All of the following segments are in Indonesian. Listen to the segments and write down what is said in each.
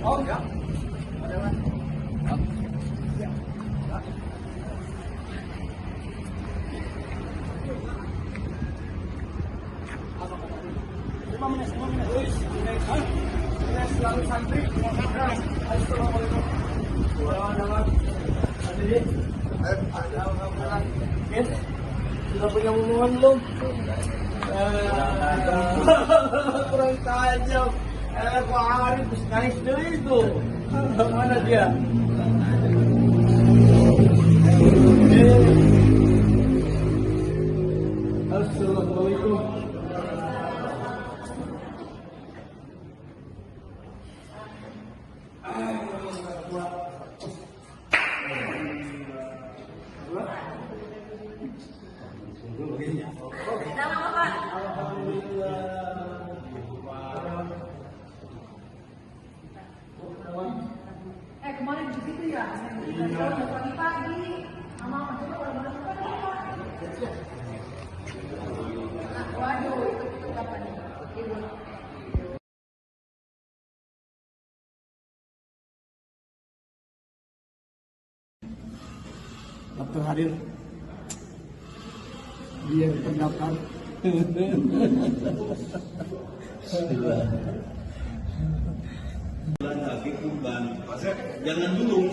Oh ya. Ada kan? Ya. Lima menit. Saya selalu santri. Assalamualaikum. Sudah punya omongan belum? Kurang tajam. Pak Arif nangis dulu itu. Mana dia? Assalamualaikum. Kemarin begitu ya, pagi-pagi, sama juga orang waduh, itu kapan nih? Daftar hadir. Dia pendaftar. Tapi kurban, jangan dulu,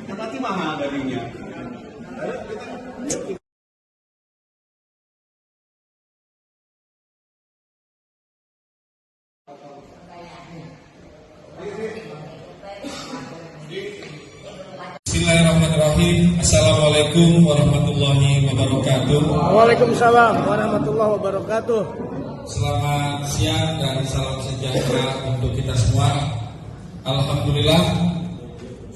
nanti mahal gajinya. Bismillahirrahmanirrahim. Assalamualaikum warahmatullahi wabarakatuh. Waalaikumsalam warahmatullahi wabarakatuh. Selamat siang dan salam sejahtera untuk kita semua. Alhamdulillah,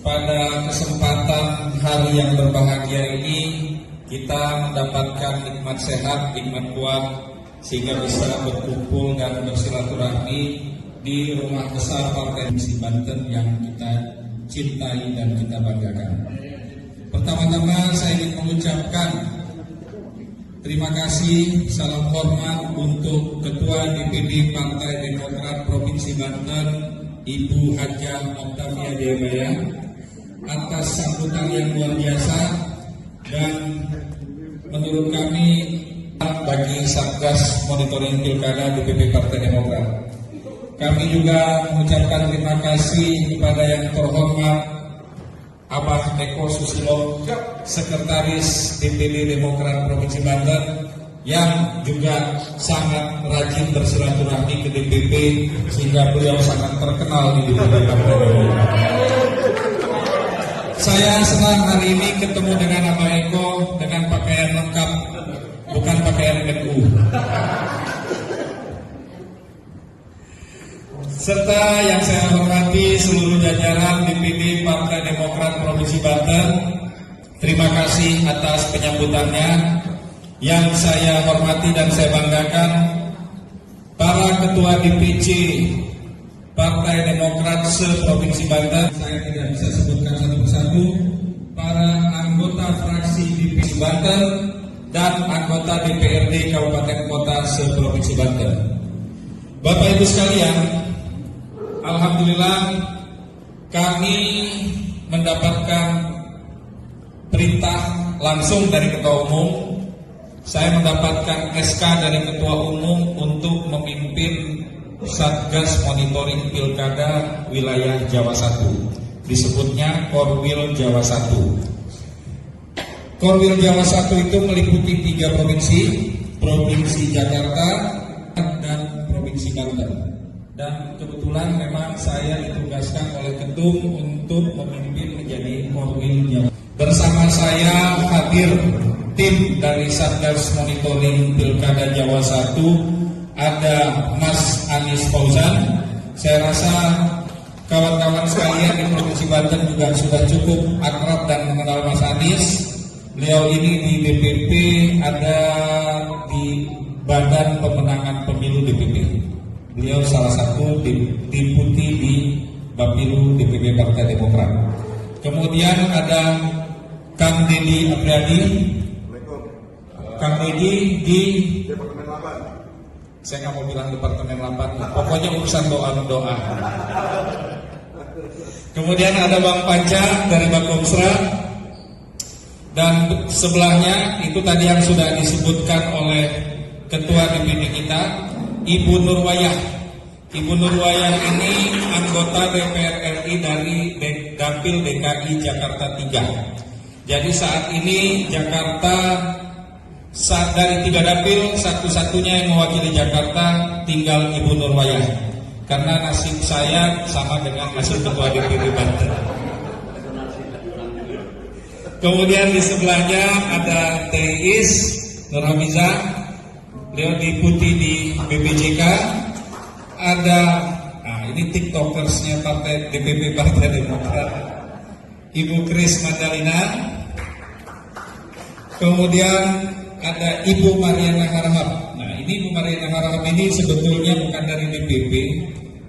pada kesempatan hari yang berbahagia ini kita mendapatkan nikmat sehat, nikmat kuat, sehingga bisa berkumpul dan bersilaturahmi di rumah besar Partai Demokrasi Banten yang kita cintai dan kita banggakan. Pertama-tama saya ingin mengucapkan terima kasih, salam hormat untuk Ketua DPD Partai Demokrat Provinsi Banten, Ibu Hajah Oktavia Jayabaya, atas sambutan yang luar biasa dan menurut kami bagi Satgas Monitoring Pilkada DPP Partai Demokrat. Kami juga mengucapkan terima kasih kepada yang terhormat Abah Eko Susilo, Sekretaris DPD Demokrat Provinsi Banten, yang juga sangat rajin bersilaturahmi ke DPP sehingga beliau sangat terkenal di DPP Partai Demokrat. Saya senang hari ini ketemu dengan Abah Eko dengan pakaian lengkap, bukan pakaian NU. Serta yang saya hormati seluruh jajaran DPD Partai Demokrat Provinsi Banten, terima kasih atas penyambutannya. Yang saya hormati dan saya banggakan para ketua DPC Partai Demokrat se-Provinsi Banten, saya tidak bisa sebutkan satu persatu, para anggota fraksi DPC Banten dan anggota DPRD Kabupaten Kota se-Provinsi Banten. Bapak Ibu sekalian, alhamdulillah kami mendapatkan perintah langsung dari Ketua Umum. Saya mendapatkan SK dari Ketua Umum untuk memimpin Satgas Monitoring Pilkada Wilayah Jawa 1. Disebutnya Korwil Jawa 1. Korwil Jawa 1 itu meliputi 3 provinsi, Provinsi Jakarta dan Provinsi Banten. Dan kebetulan memang saya ditugaskan oleh Ketum untuk memimpin menjadi Korwil Jawa. Bersama saya hadir tim dari Satgas Monitoring Pilkada Jawa 1, ada Mas Anies Fauzan. Saya rasa kawan-kawan sekalian di Provinsi Banten juga sudah cukup akrab dan mengenal Mas Anies. Beliau ini di DPP, ada di Badan Pemenangan Pemilu DPP. Beliau salah satu deputi di Bapilu DPP Partai Demokrat. Kemudian ada Kang Dedi Apriadi. Kang Dedi di Departemen 8. Saya nggak mau bilang Departemen 8, pokoknya urusan doa-doa. Kemudian ada Bang Panca dari Bakomsra. Dan sebelahnya itu tadi yang sudah disebutkan oleh Ketua DPD kita, Ibu Nurwayah. Ibu Nurwayah ini anggota DPR RI dari Dapil DKI Jakarta 3. Jadi saat ini Jakarta dari 3 dapil satu-satunya yang mewakili Jakarta tinggal Ibu Nurwayah. Karena nasib saya sama dengan nasib Ketua DPD Banten. Kemudian di sebelahnya ada Teis Nurhamiza, beliau diikuti di BPJK. Ada, ini tiktokersnya partai DPP Partai Demokrat, Ibu Kris Madalina. Kemudian ada Ibu Mariana Harahap. Nah, ini Ibu Mariana Harahap ini sebetulnya bukan dari DPP,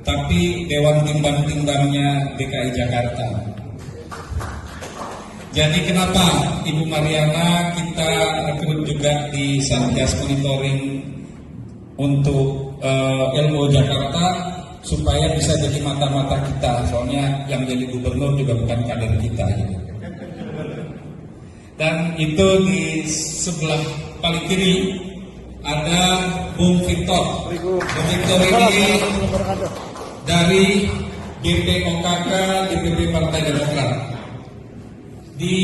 tapi Dewan Timbang-Timbangnya DKI Jakarta. Jadi kenapa Ibu Mariana kita rekrut juga di Satgas Monitoring untuk ilmu Jakarta supaya bisa jadi mata-mata kita, soalnya yang jadi gubernur juga bukan kader kita gitu. Dan itu di sebelah paling kiri ada Bung Victor. Bung Victor ini dari DPOKK DPP Partai Demokrat. Di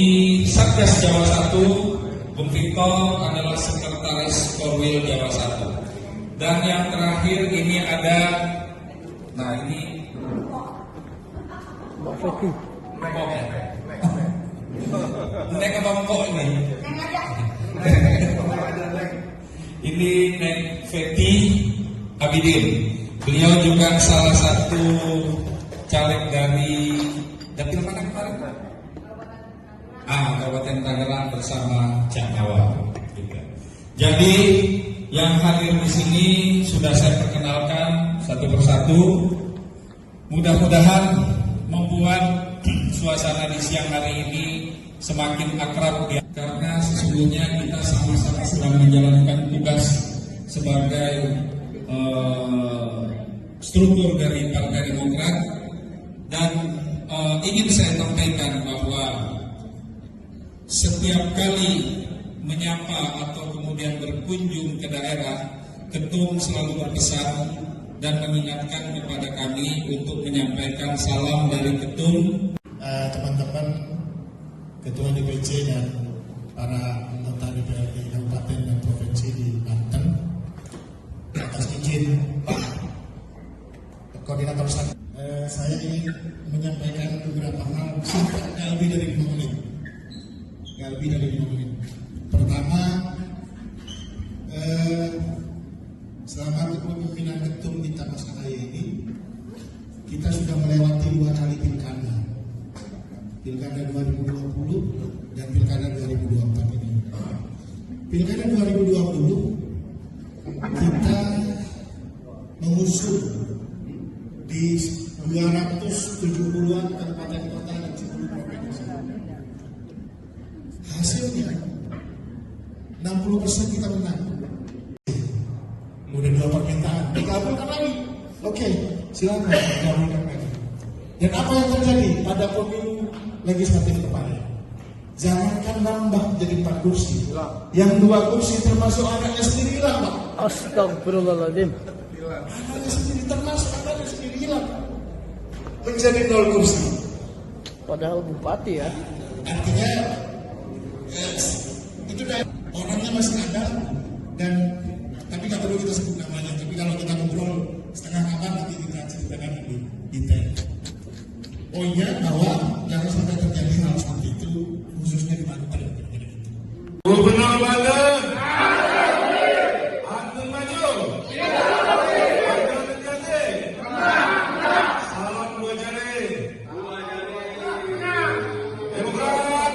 Satgas Jawa 1, Bung Victor adalah Sekretaris Korwil Jawa 1. Dan yang terakhir ini ada, nah ini Mbak Feti. Nek Abang Kok ini. Ini Nek Feti Abidin. Beliau juga salah satu caleg dari dapil mana kemarin? Kabupaten Tangerang bersama Cakawa. Jadi yang hadir di sini sudah saya perkenalkan satu persatu. Mudah-mudahan membuat suasana di siang hari ini semakin akrab ya. Karena sesungguhnya kita sama-sama sedang menjalankan tugas sebagai struktur dari Partai Demokrat. Dan ingin saya sampaikan bahwa setiap kali menyapa atau kemudian berkunjung ke daerah, Ketum selalu berpesan dan mengingatkan kepada kami untuk menyampaikan salam dari Ketum. Teman-teman Ketua DPC dan para anggota DPRD Kabupaten dan Provinsi di Banten, atas izin Pak Koordinator saya ingin menyampaikan beberapa hal singkat, nggak lebih dari 5 menit. Pertama, selama kepemimpinan Ketum di Tamasaraya ini, kita sudah melewati 2 kali pilkada. Pilkada 2020 dan pilkada 2024 ini. Pilkada 2020 kita mengusung di 270-an kabupaten kota dan 10 provinsi. Hasilnya 60% kita menang. Udah 2 permintaan, dikabulkan lagi. Oke, silakan dikabulkan lagi. Dan apa yang terjadi pada pemilu legislatif kemarin? Jangankan nambah jadi 4 kursi, yang 2 kursi termasuk anaknya sendiri hilang, Pak. Astagfirullahaladzim. Anaknya sendiri termasuk anaknya sendiri hilang, menjadi 0 kursi. Padahal bupati ya. Artinya itu orangnya masih ada, dan tapi nggak perlu kita sebut namanya. Tapi kalau kita ngobrol setengah kapan nanti kita ceritakan lebih detail. Poinnya bahwa jangan sampai terjadi hal seperti itu, khususnya di Banten. Gubernur Banten. Banten maju. Banten terjadi. Salam 2 jari. Demokrat.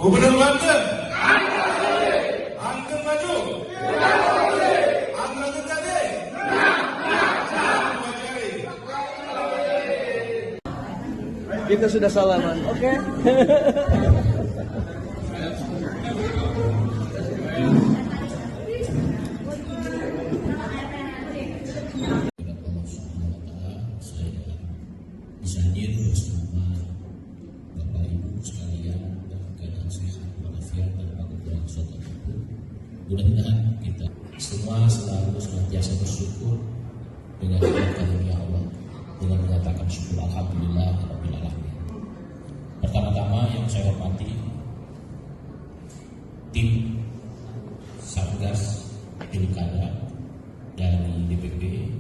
Gubernur Banten. Banten maju. Banten terjadi. Kita sudah salaman. Oke. Mudah-mudahan kita semua selalu senantiasa bersyukur dengan karunia Allah, dengan mengatakan syukur alhamdulillah rabbil alamin. Pertama-tama yang saya hormati tim Satgas Pilkada dari DPP,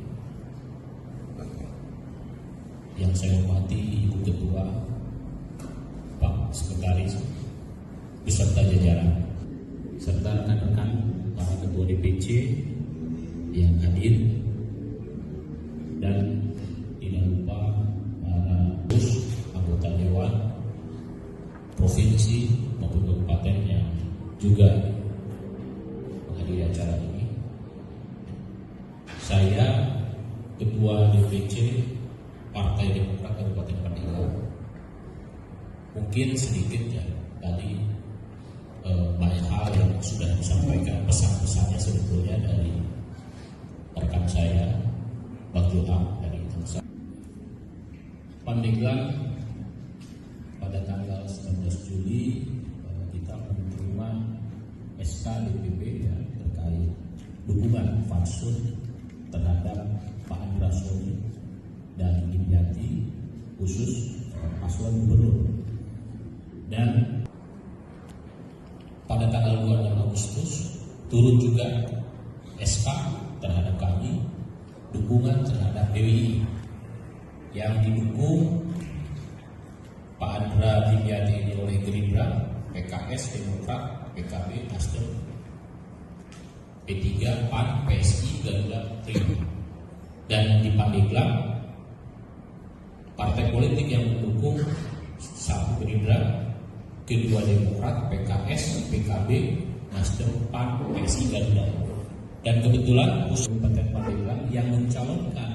yang saya hormati Ibu Ketua, Pak Sekretaris beserta jajaran, serta rekan-rekan para ketua DPC yang hadir, dan tidak lupa para anggota dewan provinsi maupun kabupaten yang juga menghadiri acara ini. Saya Ketua DPC Partai Demokrat Kabupaten Pandeglang. Mungkin sedikit ya tadi banyak hal yang sudah disampaikan, pesan-pesannya sebetulnya dari rekan saya Bang Johan dari Tengsa. Pandeglang pada tanggal 19 Juli kita menerima SK DPP ya, terkait dukungan fatsun terhadap Pak Andra Soni dan Dimyati, khusus paslon gubernur. Dan pada tanggal 26 Agustus turun juga SK terhadap kami, dukungan terhadap DWI yang didukung Pak Andra Dimyati ini oleh Gerindra, PKS, Demokrat, PKB, Nasdem, P3, PAN, PSI, Garuda, Prima. Dan di Pandeglang partai politik yang mendukung satu Gerindra, kedua Demokrat, PKS, PKB, Nasdem, PAN, PSI, Garuda. Dan kebetulan Kabupaten Pandeglang yang mencalonkan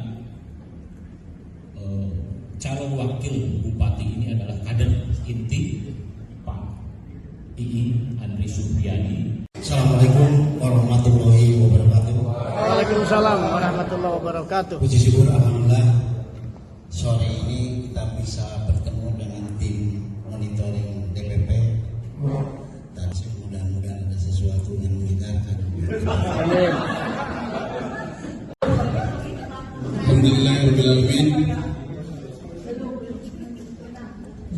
calon wakil bupati ini adalah kader inti Pak Iing Andri Supriyadi. Assalamualaikum warahmatullahi wabarakatuh. Waalaikumsalam warahmatullahi wabarakatuh. Puji syukur alhamdulillah sore ini kita bisa bertemu dengan tim monitoring DPP dan mudah-mudahan ada sesuatu yang menyenangkan. Amin. Alhamdulillahirrahmanirrahim.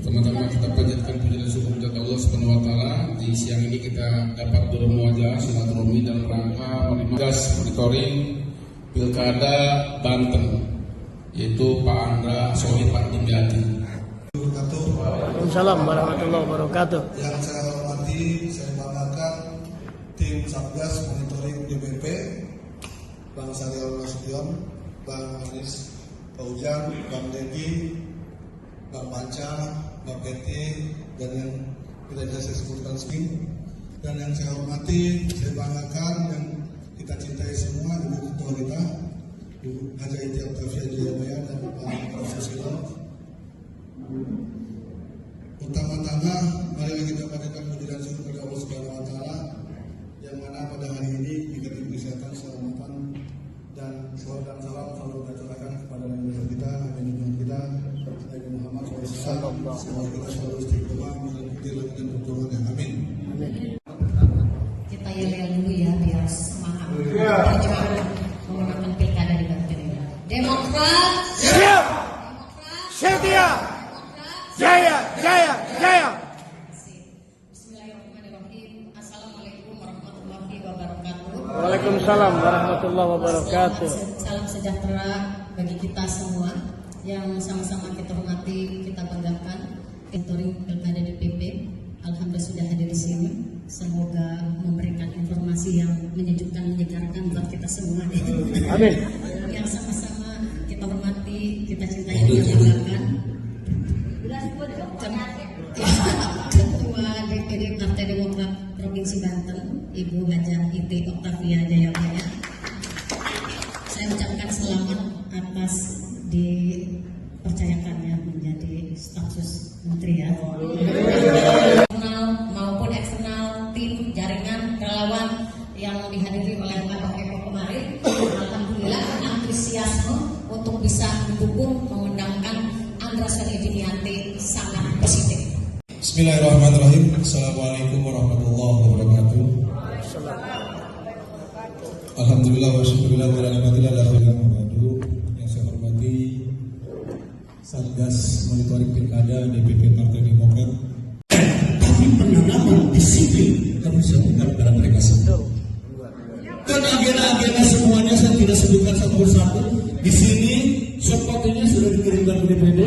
Teman-teman, kita panjatkan puji dan syukur kepada Allah Subhanahu wa taala. Di siang ini kita dapat bermuajah silaturahmi dalam rangka tugas monitoring Pilkada Banten, yaitu Pak Andra Soni Pak Dimyati. Waalaikumsalam warahmatullahi wabarakatuh. Yang saya hormati, saya banggakan tim Satgas Monitoring DPP, Bang Sarial Nasution, Bang Anis Paujang, Bang Dedi, Bang Panca, Bang Keti, dan yang tidak bisa saya sebutkan sini. Dan yang saya hormati, saya banggakan yang kita cintai semua, Ibu Ketua kita, Ibu Haja Iti Octavia Jayabaya dan Pak Profesor. Utama-tama, mari kita panjatkan puji dan syukur kepada Allah Subhanahu wa taala yang mana pada hari ini kita diberi kesehatan, keselamatan, dan salam selalu tercurahkan kepada leluhur kita, nabi kita, Nabi Muhammad SAW. Semoga kita selalu istiqomah mengikuti dan perjuangan. Amin. Kita yel-yel dulu ya biar semangat perjuangan memenangkan pilkada di Banten. Demokrat Siap. Setia. Jaya, jaya, jaya. Bismillahirrahmanirrahim. Assalamualaikum warahmatullahi wabarakatuh. Waalaikumsalam warahmatullahi wabarakatuh. Salam sejahtera bagi kita semua yang sama-sama kita hormati, kita banggakan. Monitoring Pilkada DPP, alhamdulillah sudah hadir di sini. Semoga memberikan informasi yang menyejukkan, menyegarkan buat kita semua. Amin. Yang sama-sama kita hormati, kita cintai, kita banggakan. Ketua DPD Partai Demokrat Provinsi Banten, Ibu Haja Iti Octavia Jayabaya. Saya ucapkan selamat atas dipercayakannya menjadi stafsus menteri ya. Internal maupun eksternal, tim, jaringan, relawan yang dihadiri oleh Pak Eko kemarin. Alhamdulillah antusiasme untuk bisa mendukung mengundangkan Andra Soni Dimyati sangat positif. Bismillahirrahmanirrahim. Assalamualaikum warahmatullahi wabarakatuh. Alhamdulillah wa syukurillah wa rahmatillah yang saya hormati Satgas Monitoring Pilkada DPP Partai Demokrat. Tapi penanaman disiplin harus dilakukan kepada mereka semua. Dan agenda-agenda semuanya saya tidak sebutkan satu persatu. Di sini sepertinya sudah dikirimkan ke DPD.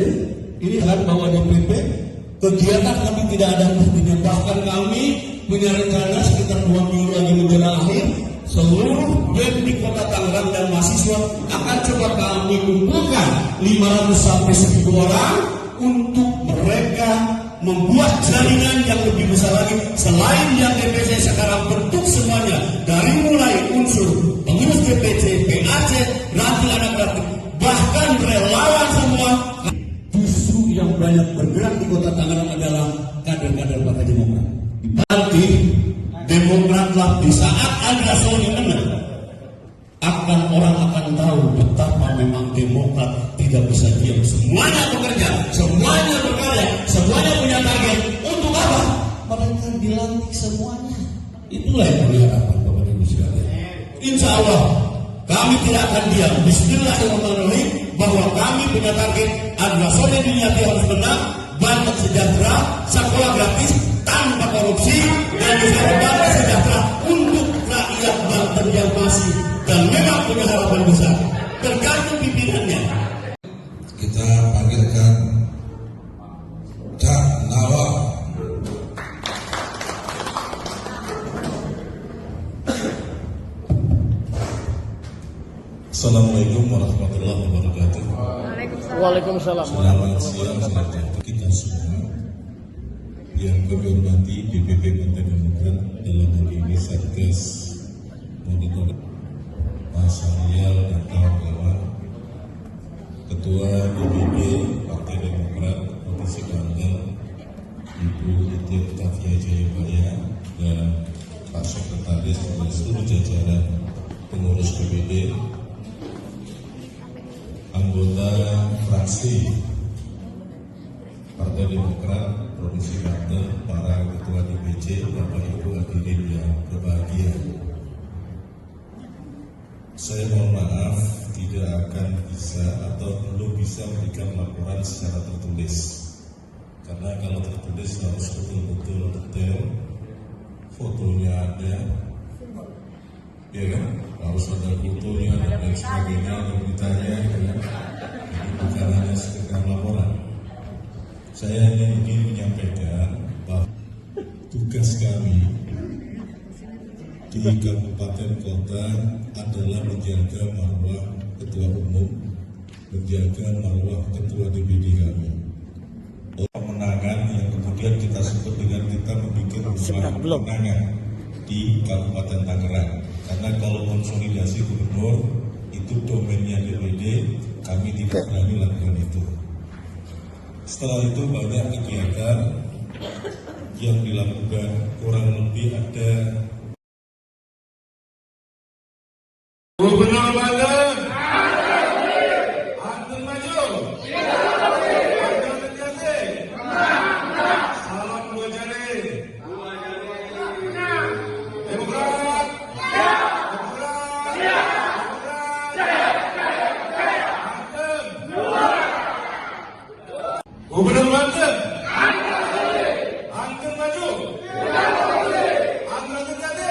Ini hal bahwa DPP kegiatan kami tidak ada mestinya. Bahkan kami punya rencana sekitar 2 minggu lagi menjelang akhir. Seluruh BEM di Kota Tangerang dan mahasiswa akan coba kami kumpulkan 500 sampai 1000 orang untuk mereka membuat jaringan yang lebih besar lagi selain yang DPC sekarang bentuk semuanya dari mulai unsur pengurus DPC, PAC, ranting anak ranting, bahkan relawan semua. Justru yang banyak bergerak di Kota Tangerang adalah kader-kader Partai Demokrat. Nanti Demokratlah di saat ada Sony menang orang akan tahu betapa memang Demokrat tidak bisa diam. Semuanya bekerja, semuanya berkarya, semuanya punya target. Untuk apa? Mereka dilantik semuanya. Itulah yang kami harapkan Bapak Ibu sekalian. Insya Allah kami tidak akan diam. Bismillahirrahmanirrahim, bahwa kami punya target adalah Sony Dinyati harus menang, Banten sejahtera, sekolah gratis tanpa korupsi, dan juga Banten sejahtera untuk rakyat Banten yang masih dan memang punya harapan besar. Tergantung pimpinannya. Kita panggilkan Cak Nawab. Assalamualaikum warahmatullahi wabarakatuh. Waalaikumsalam. Selamat siang sejahtera kita semua. Yang kami hormati DPP Partai Demokrat dalam hal ini Satgas Monitoring Mas Ariel dan kawan-kawan, Ketua DPP Partai Demokrat Provinsi Banten, Ibu Octavia Jayabaya, dan Pak Sekretaris dan seluruh jajaran pengurus DPD, anggota fraksi Partai Demokrat Provinsi Banten, para ketua DPC, Bapak Ibu hadirin yang berbahagia. Saya mohon maaf tidak akan bisa atau belum bisa memberikan laporan secara tertulis, karena kalau tertulis harus betul-betul detail, fotonya ada, ya kan, harus ada fotonya dan lain sebagainya, dan beritanya, ya kan? Jadi bukan hanya sekedar laporan. Saya hanya ingin menyampaikan bahwa tugas kami di kabupaten kota adalah menjaga marwah ketua umum, menjaga marwah ketua DPD kami. Pemenangan yang kemudian kita sebut dengan kita membuat rumah pemenangan di Kabupaten Tangerang. Karena kalau konsolidasi gubernur itu domainnya DPD, kami tidak berani lakukan itu. Setelah itu banyak kegiatan yang dilakukan, kurang lebih ada Gubernur Banten, Banten maju, Banten terjadi, salam 2 jari, Demokrat, Gubernur Banten, Banten maju, Banten terjadi.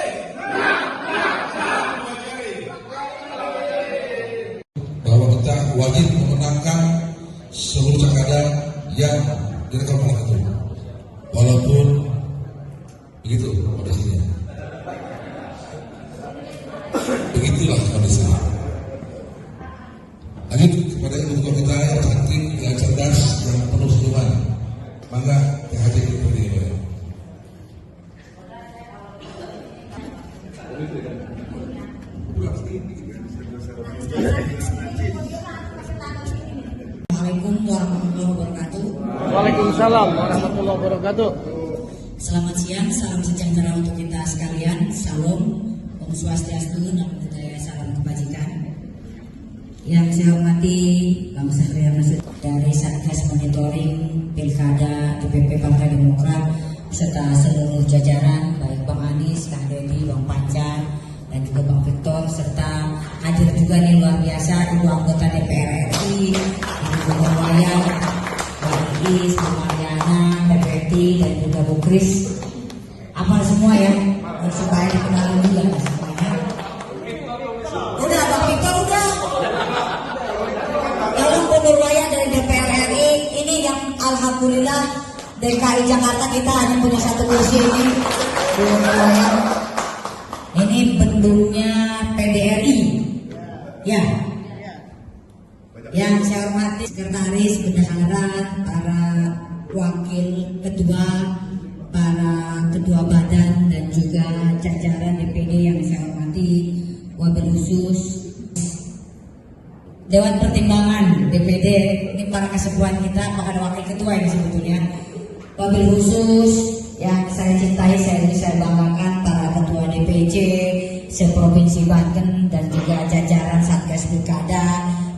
bahwa kita wajib memenangkan seluruh cakada yang direkam oleh ketua, walaupun begitu kondisinya. Begitulah kondisinya. Lanjut kepada ibu ketua kita yang cantik, yang cerdas, yang penuh senyuman. Mangga THJ seperti ini. Assalamualaikum warahmatullahi wabarakatuh. Waalaikumsalam warahmatullahi wabarakatuh. Selamat siang, salam sejahtera untuk kita sekalian. Salam, Om Swastiastu, Namo Buddhaya, salam kebajikan. Yang saya hormati Bang Syahriar Nasir dari Satgas Monitoring Pilkada DPP Partai Demokrat beserta seluruh jajaran, baik Bang Anies, Kang Deddy, Bang Panca, dan juga Bang Victor, serta hadir juga nih luar biasa Ibu anggota DPR RI, Ibu Gubernur Wayan, Mbak Iis, Bu Mariana, Mbak Betty, dan juga Bu Kris. Apa semua ya, supaya dikenalin juga semuanya. Udah, Bang Victor udah. Lalu Gubernur Wayan dari DPR RI, ini yang alhamdulillah DKI Jakarta kita hanya punya satu kursi ini. Gubernur Wayan. Ini bendungnya PDRI. Ya. Yang saya hormati sekretaris, bendahara, para wakil ketua, para ketua badan dan juga jajaran DPD yang saya hormati, wabil khusus Dewan Pertimbangan DPD, ini para kesepuan kita, maka ada wakil ketua ini sebetulnya. Wabil khusus yang saya cintai, saya banggakan para ketua DPC seprovinsi Banten dan juga jajaran Satgas Pilkada,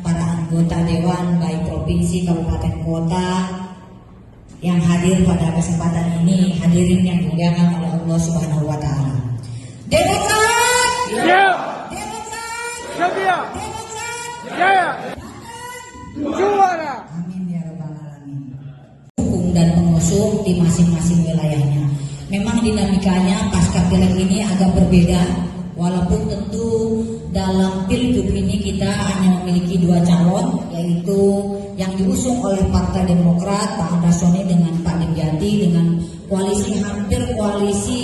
para anggota dewan baik provinsi, kabupaten, kota yang hadir pada kesempatan ini, hadirin yang dimuliakan oleh Allah Subhanahu wa taala. Demokrat! Ya. Demokrat! Ya. Demokrat! Ya. Juara. Amin ya rabbal alamin. Dukung dan pengusung di masing-masing wilayahnya. Memang dinamikanya pasca pileg ini agak berbeda, walaupun tentu dalam pilgub ini kita hanya memiliki dua calon, yaitu yang diusung oleh Partai Demokrat Pak Antasoni dengan Pak Dimyati dengan koalisi hampir koalisi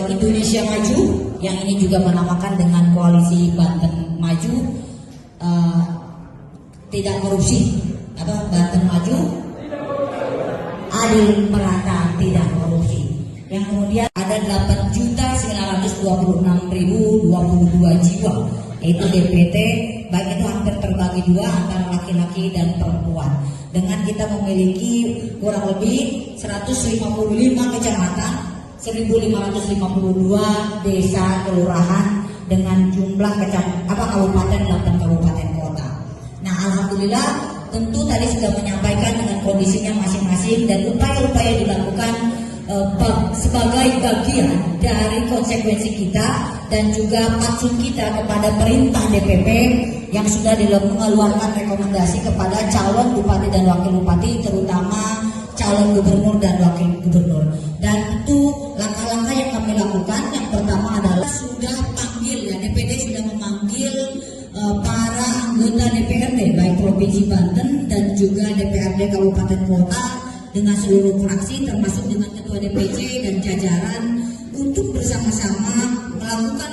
Indonesia Maju, yang ini juga menamakan dengan koalisi Banten Maju, tidak korupsi, Banten Maju, adil merata tidak korupsi. Yang kemudian ada 8.926.022 jiwa, yaitu DPT, baik itu hampir terbagi dua antara laki-laki dan perempuan. Dengan kita memiliki kurang lebih 155 kecamatan, 1.552 desa kelurahan dengan jumlah kabupaten 8 kabupaten kota. Nah, alhamdulillah tentu tadi sudah menyampaikan dengan kondisinya masing-masing dan upaya-upaya dilakukan sebagai bagian dari konsekuensi kita dan juga patsun kita kepada perintah DPP yang sudah mengeluarkan rekomendasi kepada calon bupati dan wakil bupati, terutama calon gubernur dan wakil gubernur. Dan tentu langkah-langkah yang kami lakukan, yang pertama adalah sudah panggil, ya, DPD sudah memanggil para anggota DPRD baik provinsi Banten dan juga DPRD kabupaten kota dengan seluruh fraksi termasuk dengan ketua DPC dan jajaran untuk bersama-sama melakukan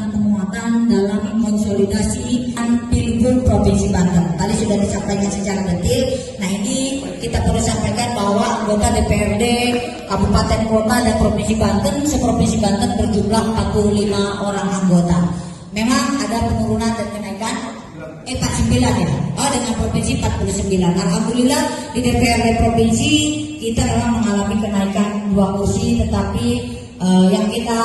penguatan dalam konsolidasi pilgub provinsi Banten. Tadi sudah disampaikan secara detail. Nah, ini kita perlu sampaikan bahwa anggota DPRD kabupaten kota dan provinsi Banten, seprovinsi Banten berjumlah 45 orang anggota. Memang ada penurunan dan kenaikan 49 ya. Dengan provinsi 49. Alhamdulillah di DPRD provinsi kita memang mengalami kenaikan 2 kursi, tetapi yang kita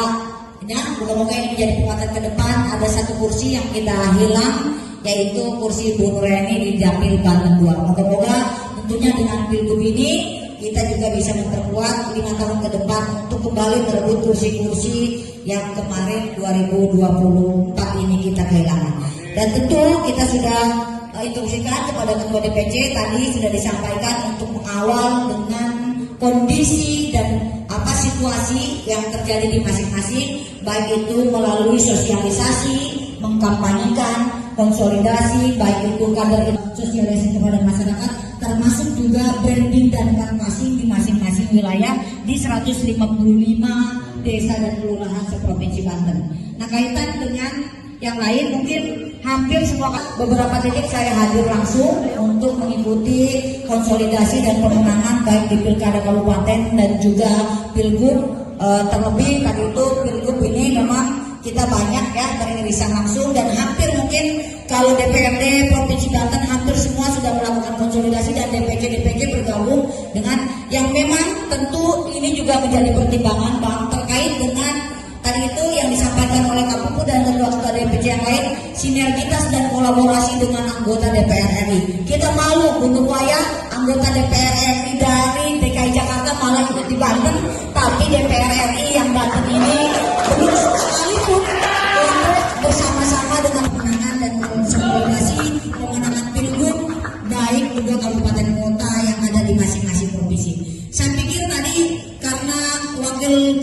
moga-moga ini menjadi penguatan ke depan. Ada 1 kursi yang kita hilang, yaitu kursi Bu Nureni di Dapil Banten 2. Moga-moga tentunya dengan pilgub ini kita juga bisa memperkuat 5 tahun ke depan untuk kembali merebut kursi-kursi yang kemarin 2024 ini kita kehilangan. Dan tentu kita sudah instruksikan kepada ketua DPC, tadi sudah disampaikan untuk mengawal dengan kondisi dan situasi yang terjadi di masing-masing, baik itu melalui sosialisasi, mengkampanyekan, konsolidasi, baik itu kader sosialisasi kepada masyarakat, termasuk juga branding dan canvassing di masing-masing wilayah di 155 desa dan kelurahan seprovinsi Banten. Nah, kaitan dengan yang lain mungkin hampir semua, beberapa titik saya hadir langsung untuk mengikuti konsolidasi dan pemenangan baik di pilkada kabupaten dan juga pilgub. Terlebih tadi itu pilgub ini memang kita banyak ya beririsan langsung, dan hampir mungkin kalau DPRD provinsi Banten hampir semua sudah melakukan konsolidasi dan DPC bergabung dengan yang memang tentu ini juga menjadi pertimbangan Bang terkait dengan tadi itu yang disampaikan oleh Kapupu dan ketua-ketua DPC yang lain, sinergitas dan kolaborasi dengan anggota DPR RI. Kita malu untuk anggota DPR RI dari DKI Jakarta malah ikut di Banten, tapi DPR RI yang Banten ini belum sekalipun untuk bersama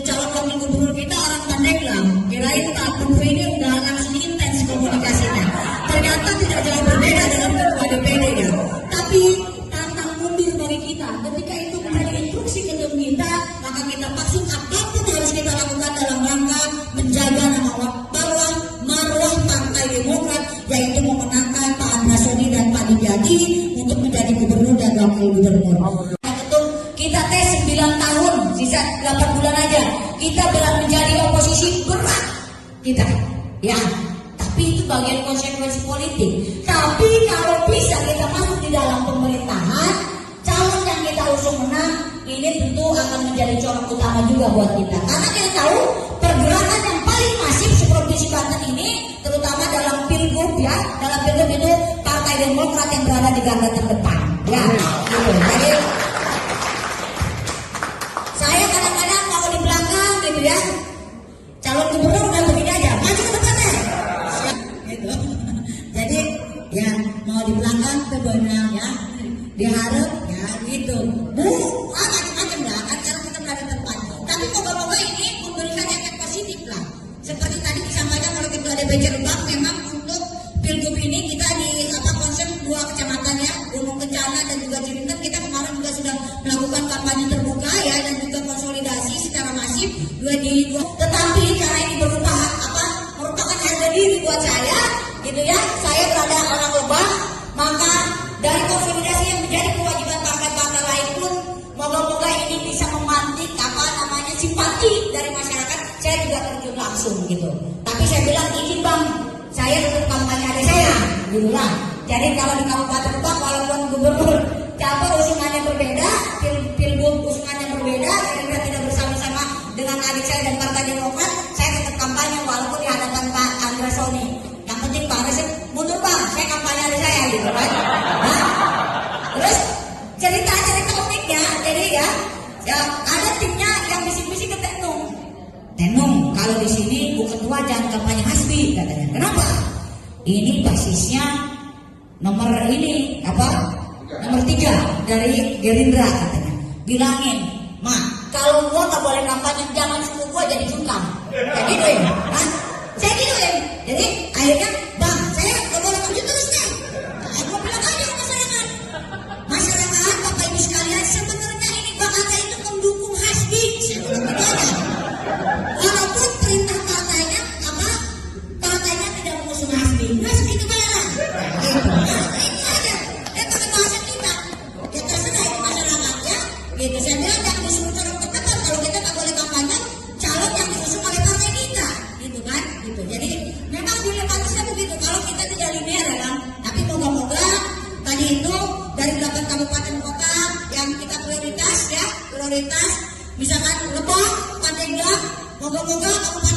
calon wakil gubernur kita orang Pandeglang. Kirain Pak Gubernur ini udah langsung intens komunikasinya. Ternyata tidak jauh berbeda dengan ketua DPD ya. Tapi tantang mundur bagi kita. Ketika itu menjadi instruksi ketum kita, maka kita paksa apapun harus kita lakukan dalam rangka menjaga nama marwah Partai Demokrat, yaitu memenangkan Pak Andrasoni dan Pak Dijati untuk menjadi gubernur dan wakil gubernur. Kita tes 9 tahun, sisa 8 bulan aja. Kita berat menjadi oposisi berat. Kita, ya. Tapi itu bagian konsekuensi politik. Tapi kalau bisa kita masuk di dalam pemerintahan, calon yang kita usung menang, ini tentu akan menjadi corak utama juga buat kita. Karena kita tahu pergerakan yang paling masif seperti Banten ini, terutama dalam pilgub ya, dalam pilgub itu Partai Demokrat yang berada di garda terdepan. Ya, gitu. Jadi saya kadang-kadang kalau di belakang gitu ya, calon gubernur udah begini aja, maju ke depan deh. Gitu. Jadi ya mau di belakang sebenarnya ya, diharap ya gitu. Macam-macam lah kan kalau kita berada depan. Tapi moga-moga ini memberikan efek positif lah. Seperti tadi disampaikan oleh Ketua DPC Rembang, memang untuk pilgub ini kita di konsep 2 kecamatan ya, Gunung Kencana dan juga Cirinten, kita kemarin juga sudah melakukan kampanye terbuka ya dan juga konsolidasi secara masif tetapi cara ini merupakan harga diri buat saya gitu ya. Saya berada orang Lebak, maka dari konsolidasi yang menjadi kewajiban partai-partai lain pun moga-moga ini bisa memantik simpati dari masyarakat. Saya juga terjun langsung gitu. Tapi saya bilang izin Bang, saya tetap kampanye adik saya gitu lah. Jadi kalau di Kabupaten Lebak walaupun gubernur cabang usungannya berbeda, pilgub usungannya berbeda, Gerindra tidak bersama-sama dengan adik saya dan Partai Demokrat, saya tetap kampanye walaupun di hadapan Pak Andrasoni. Yang penting Pak Andrasoni mundur Bang, saya kampanye adik saya gitu kan. Nah, terus cerita uniknya, jadi ya ada timnya yang bisik-bisik ke Tenung, kalau di sini Bu Ketua jangan kampanye Hasbi katanya. Kenapa? Ini basisnya nomor 3 dari Gerindra katanya. Bilangin, Ma, kalau gua nggak boleh kampanye jangan suruh gua jadi jungkam. Jadi doain, saya gituin. Jadi akhirnya, Bang, saya nggak boleh maju terus nih. Gua bilang aja ke masyarakat, Bapak Ibu sekalian, sebenarnya ini Bang Ata itu mendukung Hasbi. Saya bilang gitu aja. Walaupun perintah partainya tidak mengusung Hasbi itu bayaran. Itu aja. Itu bahasa kita. Ya terserah itu masyarakatnya. Gitu. Saya bilang jangan disuruh calon terdepan kalau kita nggak boleh kampanye calon yang diusung oleh partai kita. Gitu kan? Gitu. Jadi memang dilematisnya begitu. Kalau kita tidak linear ya kan. Tapi moga-moga tadi itu dari 8 kabupaten kota yang kita prioritas, misalkan Lebak, Pandeglang, moga-moga kabupaten